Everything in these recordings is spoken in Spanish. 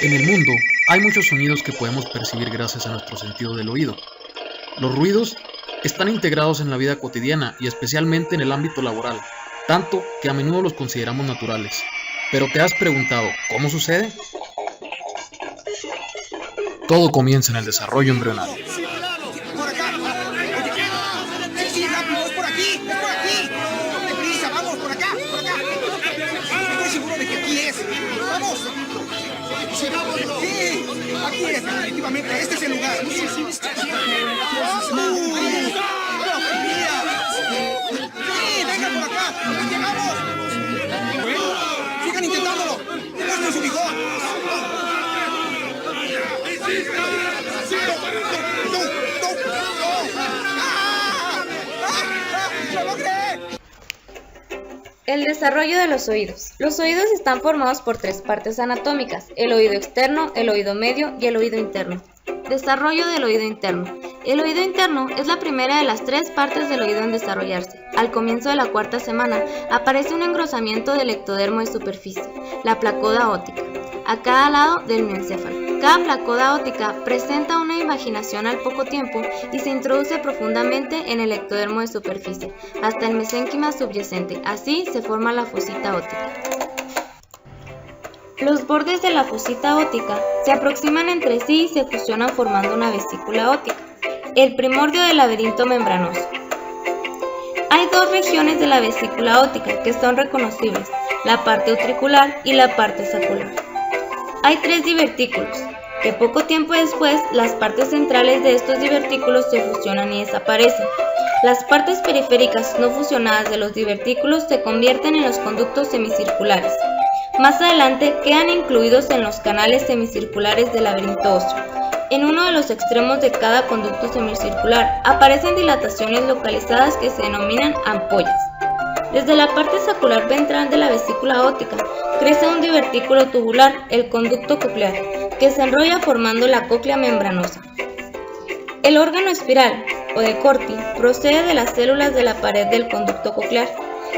En el mundo hay muchos sonidos que podemos percibir gracias a nuestro sentido del oído. Los ruidos están integrados en la vida cotidiana y especialmente en el ámbito laboral, tanto que a menudo los consideramos naturales. Pero ¿te has preguntado cómo sucede? Todo comienza en el desarrollo embrionario. ¡Por acá! ¡Sí, rápido! ¡Es por aquí! ¡Es por aquí! ¡Deprisa! ¡Vamos! ¡Por acá! ¡Por acá! Estoy seguro de que aquí es. ¡Vamos! ¡Sigámoslo! ¡Sí! Aquí es, definitivamente. Este es el lugar. ¡Vamos! ¡Sí! ¡Vengan por acá! ¡Ya llegamos! ¡Sigan intentándolo! ¡Muestren su vigor! ¡Lo logré! El desarrollo de los oídos. Los oídos están formados por tres partes anatómicas: el oído externo, el oído medio y el oído interno. Desarrollo del oído interno. El oído interno es la primera de las tres partes del oído en desarrollarse. Al comienzo de la cuarta semana aparece un engrosamiento del ectodermo de superficie, la placoda óptica, a cada lado del mioencéfalo. Cada placoda óptica presenta una invaginación al poco tiempo y se introduce profundamente en el ectodermo de superficie, hasta el mesénquima subyacente. Así se forma la fosita óptica. Los bordes de la fosita óptica se aproximan entre sí y se fusionan formando una vesícula óptica, el primordio del laberinto membranoso. Hay dos regiones de la vesícula óptica que son reconocibles, la parte utricular y la parte sacular. Hay tres divertículos, que poco tiempo después las partes centrales de estos divertículos se fusionan y desaparecen. Las partes periféricas no fusionadas de los divertículos se convierten en los conductos semicirculares. Más adelante quedan incluidos en los canales semicirculares del laberinto óseo. En uno de los extremos de cada conducto semicircular aparecen dilataciones localizadas que se denominan ampollas. Desde la parte sacular ventral de la vesícula óptica crece un divertículo tubular, el conducto coclear, que se enrolla formando la cóclea membranosa. El órgano espiral, o de Corti, procede de las células de la pared del conducto coclear.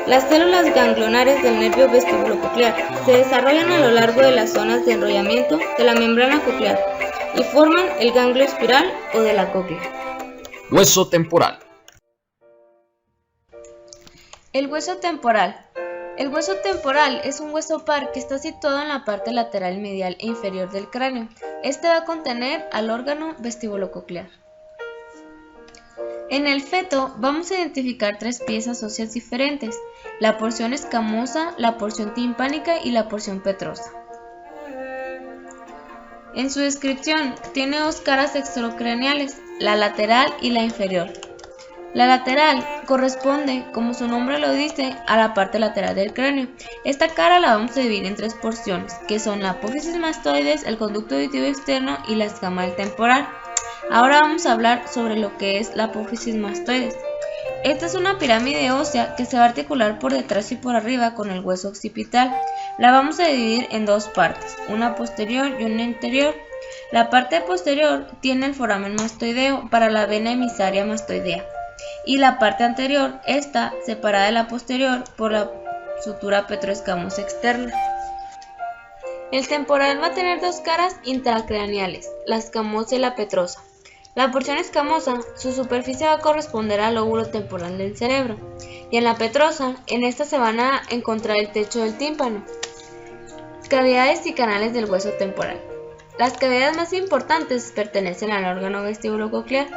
Las células ganglionares del nervio vestibulococlear se desarrollan a lo largo de las zonas de enrollamiento de la membrana coclear y forman el ganglio espiral o de la cóclea. Hueso temporal. El hueso temporal. El hueso temporal es un hueso par que está situado en la parte lateral medial e inferior del cráneo. Este va a contener al órgano vestibulococlear. En el feto vamos a identificar tres piezas óseas diferentes: la porción escamosa, la porción timpánica y la porción petrosa. En su descripción tiene dos caras extracraneales, la lateral y la inferior. La lateral corresponde, como su nombre lo dice, a la parte lateral del cráneo. Esta cara la vamos a dividir en tres porciones, que son la apófisis mastoides, el conducto auditivo externo y la escama del temporal. Ahora vamos a hablar sobre lo que es la apófisis mastoides. Esta es una pirámide ósea que se va a articular por detrás y por arriba con el hueso occipital. La vamos a dividir en dos partes, una posterior y una anterior. La parte posterior tiene el foramen mastoideo para la vena emisaria mastoidea, y la parte anterior está separada de la posterior por la sutura petroescamosa externa. El temporal va a tener dos caras intracraneales, la escamosa y la petrosa. La porción escamosa, su superficie va a corresponder al lóbulo temporal del cerebro, y en la petrosa, en esta se van a encontrar el techo del tímpano, cavidades y canales del hueso temporal. Las cavidades más importantes pertenecen al órgano vestibulococlear.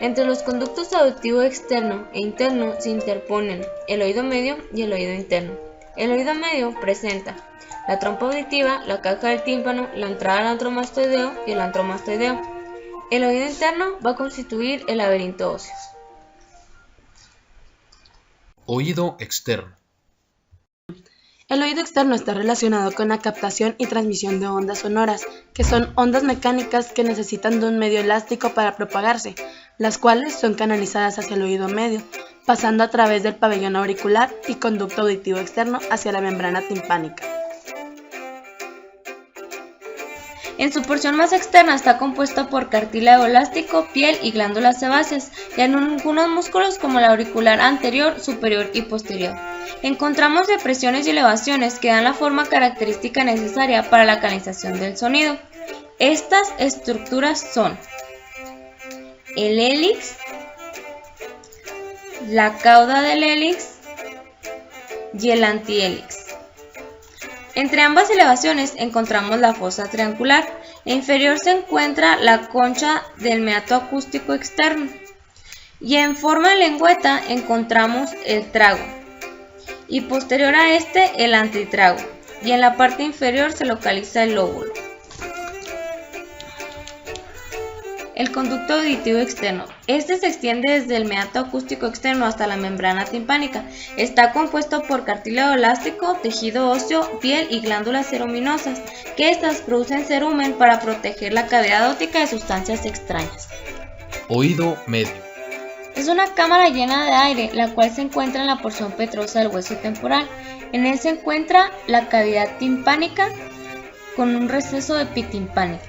Entre los conductos auditivo externo e interno se interponen el oído medio y el oído interno. El oído medio presenta la trompa auditiva, la caja del tímpano, la entrada al antro mastoideo y el antro mastoideo. El oído interno va a constituir el laberinto óseo. Oído externo. El oído externo está relacionado con la captación y transmisión de ondas sonoras, que son ondas mecánicas que necesitan de un medio elástico para propagarse, las cuales son canalizadas hacia el oído medio, pasando a través del pabellón auricular y conducto auditivo externo hacia la membrana timpánica. En su porción más externa está compuesto por cartílago elástico, piel y glándulas sebáceas, y en algunos músculos como el auricular anterior, superior y posterior. Encontramos depresiones y elevaciones que dan la forma característica necesaria para la canalización del sonido. Estas estructuras son el hélix, la cauda del hélix y el antihélix. Entre ambas elevaciones encontramos la fosa triangular. E inferior se encuentra la concha del meato acústico externo. Y en forma de lengüeta encontramos el trago. Y posterior a este el antitrago. Y en la parte inferior se localiza el lóbulo. El conducto auditivo externo. Este se extiende desde el meato acústico externo hasta la membrana timpánica. Está compuesto por cartílago elástico, tejido óseo, piel y glándulas ceruminosas, que estas producen cerumen para proteger la cavidad óptica de sustancias extrañas. Oído medio. Es una cámara llena de aire, la cual se encuentra en la porción petrosa del hueso temporal. En él se encuentra la cavidad timpánica con un receso epitimpánico.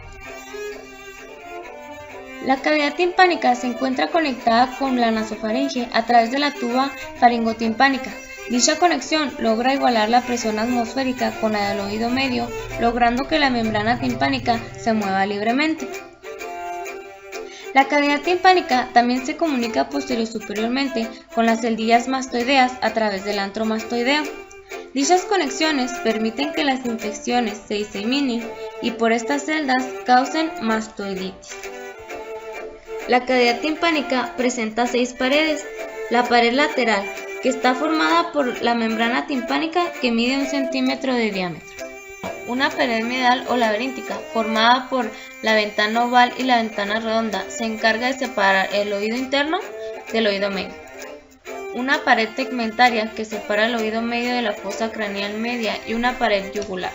La cavidad timpánica se encuentra conectada con la nasofaringe a través de la tuba faringotimpánica. Dicha conexión logra igualar la presión atmosférica con la del oído medio, logrando que la membrana timpánica se mueva libremente. La cavidad timpánica también se comunica posterior superiormente con las celdillas mastoideas a través del antro mastoideo. Dichas conexiones permiten que las infecciones se diseminen y por estas celdas causen mastoiditis. La cavidad timpánica presenta 6 paredes. La pared lateral, que está formada por la membrana timpánica que mide 1 centímetro de diámetro. Una pared medial o laberíntica, formada por la ventana oval y la ventana redonda, se encarga de separar el oído interno del oído medio. Una pared tegmentaria que separa el oído medio de la fosa craneal media y una pared yugular.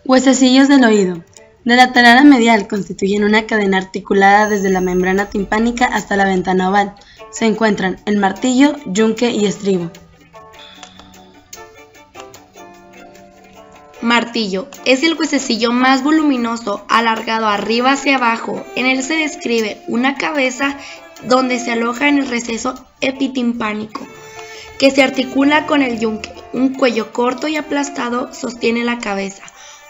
Huesecillos del oído. De lateral a medial constituyen una cadena articulada desde la membrana timpánica hasta la ventana oval. Se encuentran el martillo, yunque y estribo. Martillo. Es el huesecillo más voluminoso, alargado arriba hacia abajo. En él se describe una cabeza donde se aloja en el receso epitimpánico, que se articula con el yunque. Un cuello corto y aplastado sostiene la cabeza.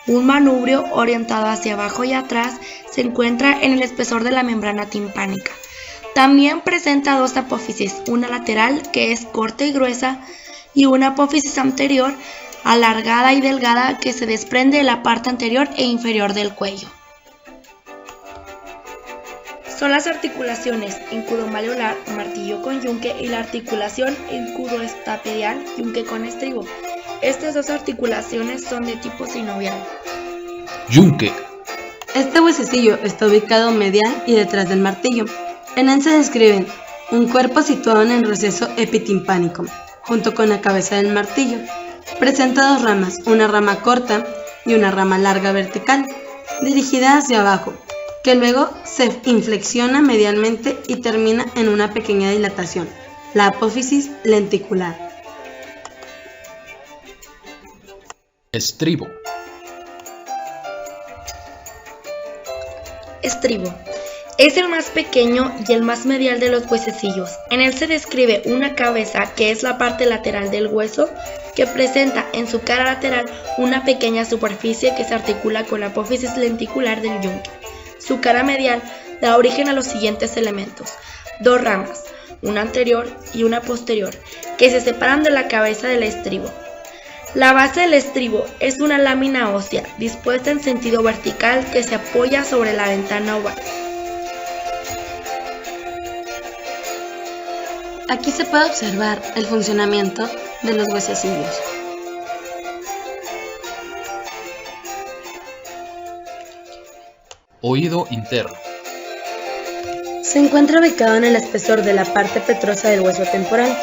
Un manubrio orientado hacia abajo y atrás se encuentra en el espesor de la membrana timpánica. También presenta 2 apófisis, una lateral que es corta y gruesa y una apófisis anterior alargada y delgada que se desprende de la parte anterior e inferior del cuello. Son las articulaciones incudo-malleolar, martillo con yunque, y la articulación incudo-estapedial, yunque con estribo. Estas 2 articulaciones son de tipo sinovial. Yunque. Este huesecillo está ubicado medial y detrás del martillo. En él se describen un cuerpo situado en el receso epitimpánico, junto con la cabeza del martillo. Presenta 2 ramas, una rama corta y una rama larga vertical, dirigida hacia abajo, que luego se inflexiona medialmente y termina en una pequeña dilatación, la apófisis lenticular. Estribo. Estribo. Es el más pequeño y el más medial de los huesecillos. En él se describe una cabeza que es la parte lateral del hueso, que presenta en su cara lateral una pequeña superficie que se articula con la apófisis lenticular del yunque. Su cara medial da origen a los siguientes elementos: 2 ramas, una anterior y una posterior, que se separan de la cabeza del estribo. La base del estribo es una lámina ósea dispuesta en sentido vertical que se apoya sobre la ventana oval. Aquí se puede observar el funcionamiento de los huesecillos. Oído interno. Se encuentra ubicado en el espesor de la parte petrosa del hueso temporal.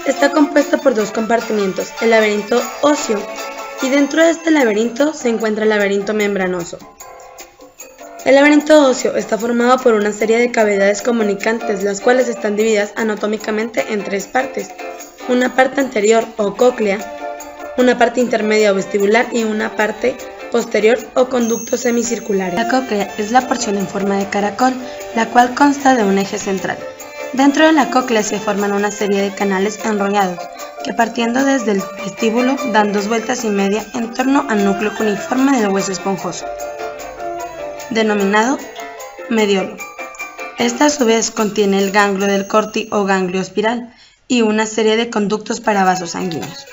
Está compuesto por 2 compartimientos, el laberinto óseo, y dentro de este laberinto se encuentra el laberinto membranoso. El laberinto óseo está formado por una serie de cavidades comunicantes, las cuales están divididas anatómicamente en 3 partes: una parte anterior o cóclea, una parte intermedia o vestibular y una parte posterior o conductos semicirculares. La cóclea es la porción en forma de caracol, la cual consta de un eje central. Dentro de la cóclea se forman una serie de canales enrollados, que partiendo desde el vestíbulo dan 2 vueltas y media en torno al núcleo cuneiforme del hueso esponjoso, denominado mediolo. Esta a su vez contiene el ganglio del Corti o ganglio espiral y una serie de conductos para vasos sanguíneos.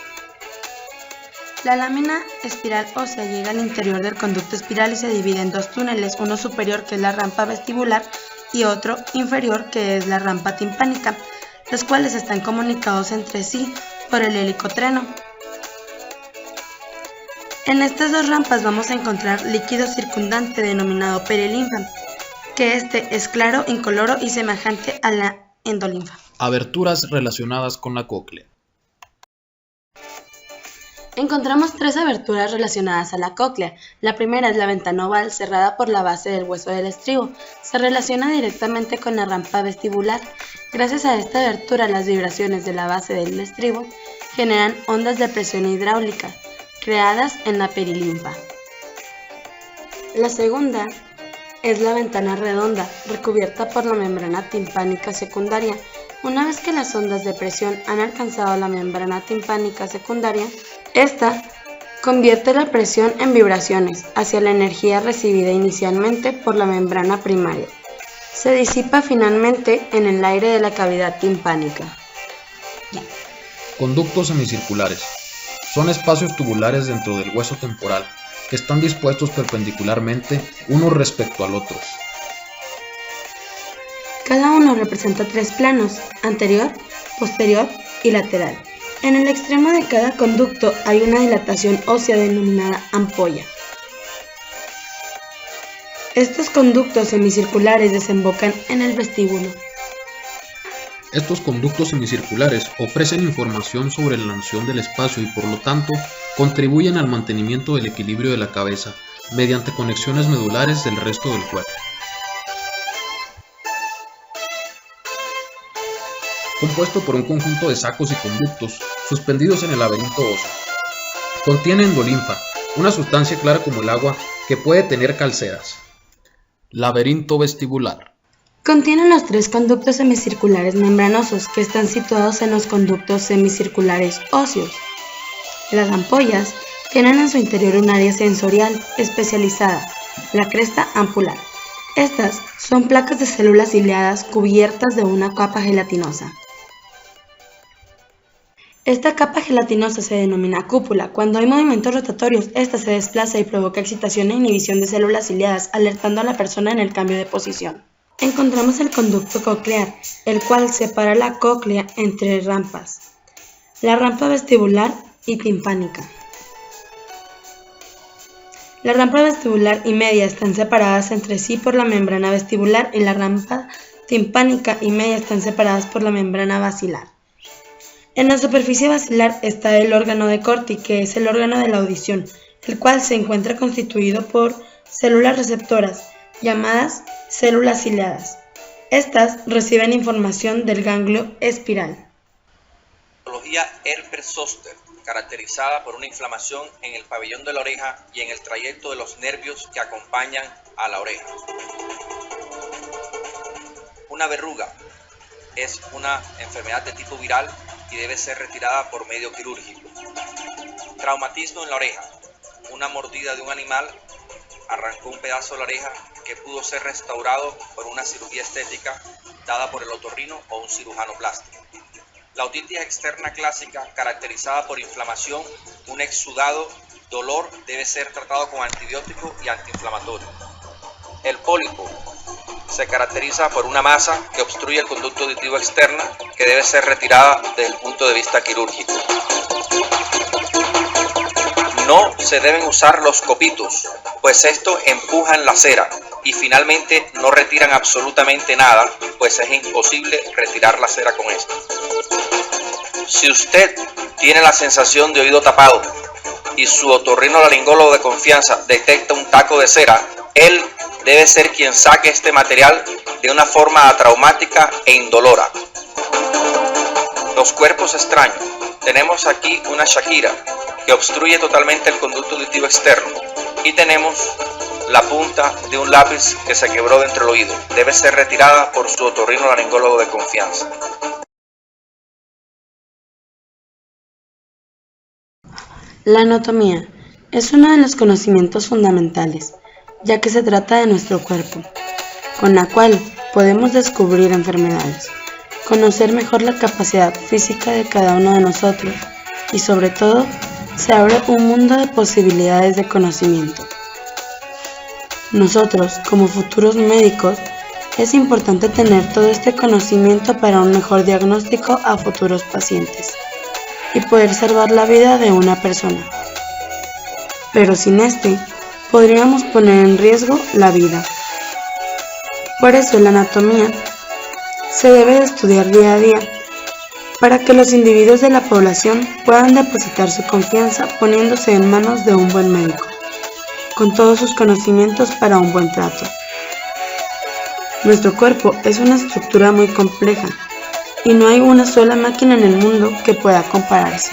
La lámina espiral ósea llega al interior del conducto espiral y se divide en 2 túneles, uno superior que es la rampa vestibular y otro inferior que es la rampa timpánica, los cuales están comunicados entre sí por el helicotreno. En estas 2 rampas vamos a encontrar líquido circundante denominado perilinfa, que este es claro, incoloro y semejante a la endolinfa. Aberturas relacionadas con la cóclea. Encontramos 3 aberturas relacionadas a la cóclea. La primera es la ventana oval cerrada por la base del hueso del estribo. Se relaciona directamente con la rampa vestibular. Gracias a esta abertura, las vibraciones de la base del estribo generan ondas de presión hidráulica, creadas en la perilinfa. La segunda es la ventana redonda, recubierta por la membrana timpánica secundaria. Una vez que las ondas de presión han alcanzado la membrana timpánica secundaria, esta convierte la presión en vibraciones hacia la energía recibida inicialmente por la membrana primaria. Se disipa finalmente en el aire de la cavidad timpánica. Conductos semicirculares. Son espacios tubulares dentro del hueso temporal que están dispuestos perpendicularmente unos respecto al otro. Cada uno representa 3 planos, anterior, posterior y lateral. En el extremo de cada conducto hay una dilatación ósea denominada ampolla. Estos conductos semicirculares desembocan en el vestíbulo. Estos conductos semicirculares ofrecen información sobre la noción del espacio y por lo tanto contribuyen al mantenimiento del equilibrio de la cabeza mediante conexiones medulares del resto del cuerpo. Compuesto por un conjunto de sacos y conductos suspendidos en el laberinto óseo. Contiene endolinfa, una sustancia clara como el agua que puede tener calcedas. Laberinto vestibular. Contiene los 3 conductos semicirculares membranosos que están situados en los conductos semicirculares óseos. Las ampollas tienen en su interior un área sensorial especializada, la cresta ampular. Estas son placas de células ciliadas cubiertas de una capa gelatinosa. Esta capa gelatinosa se denomina cúpula. Cuando hay movimientos rotatorios, esta se desplaza y provoca excitación e inhibición de células ciliadas, alertando a la persona en el cambio de posición. Encontramos el conducto coclear, el cual separa la cóclea en 3 rampas: la rampa vestibular y timpánica. La rampa vestibular y media están separadas entre sí por la membrana vestibular y la rampa timpánica y media están separadas por la membrana basilar. En la superficie basilar está el órgano de Corti, que es el órgano de la audición, el cual se encuentra constituido por células receptoras, llamadas células ciliadas. Estas reciben información del ganglio espiral. Patología Erbers-Zoster, caracterizada por una inflamación en el pabellón de la oreja y en el trayecto de los nervios que acompañan a la oreja. Una verruga es una enfermedad de tipo viral y debe ser retirada por medio quirúrgico. Traumatismo en la oreja. Una mordida de un animal arrancó un pedazo de la oreja que pudo ser restaurado por una cirugía estética dada por el otorrino o un cirujano plástico. La otitis externa clásica, caracterizada por inflamación, un exudado, dolor, debe ser tratado con antibiótico y antiinflamatorio. El pólipo se caracteriza por una masa que obstruye el conducto auditivo externo que debe ser retirada desde el punto de vista quirúrgico. No se deben usar los copitos, pues esto empujan la cera y finalmente no retiran absolutamente nada, pues es imposible retirar la cera con esto. Si usted tiene la sensación de oído tapado y su otorrinolaringólogo de confianza detecta un taco de cera, él debe ser quien saque este material de una forma atraumática e indolora. Los cuerpos extraños. Tenemos aquí una Shakira que obstruye totalmente el conducto auditivo externo. Y tenemos la punta de un lápiz que se quebró dentro del oído. Debe ser retirada por su otorrinolaringólogo de confianza. La anatomía es uno de los conocimientos fundamentales, ya que se trata de nuestro cuerpo, con la cual podemos descubrir enfermedades, conocer mejor la capacidad física de cada uno de nosotros y sobre todo se abre un mundo de posibilidades de conocimiento. Nosotros, como futuros médicos, es importante tener todo este conocimiento para un mejor diagnóstico a futuros pacientes y poder salvar la vida de una persona. Pero sin este, podríamos poner en riesgo la vida. Por eso la anatomía se debe de estudiar día a día, para que los individuos de la población puedan depositar su confianza poniéndose en manos de un buen médico, con todos sus conocimientos para un buen trato. Nuestro cuerpo es una estructura muy compleja, y no hay una sola máquina en el mundo que pueda compararse.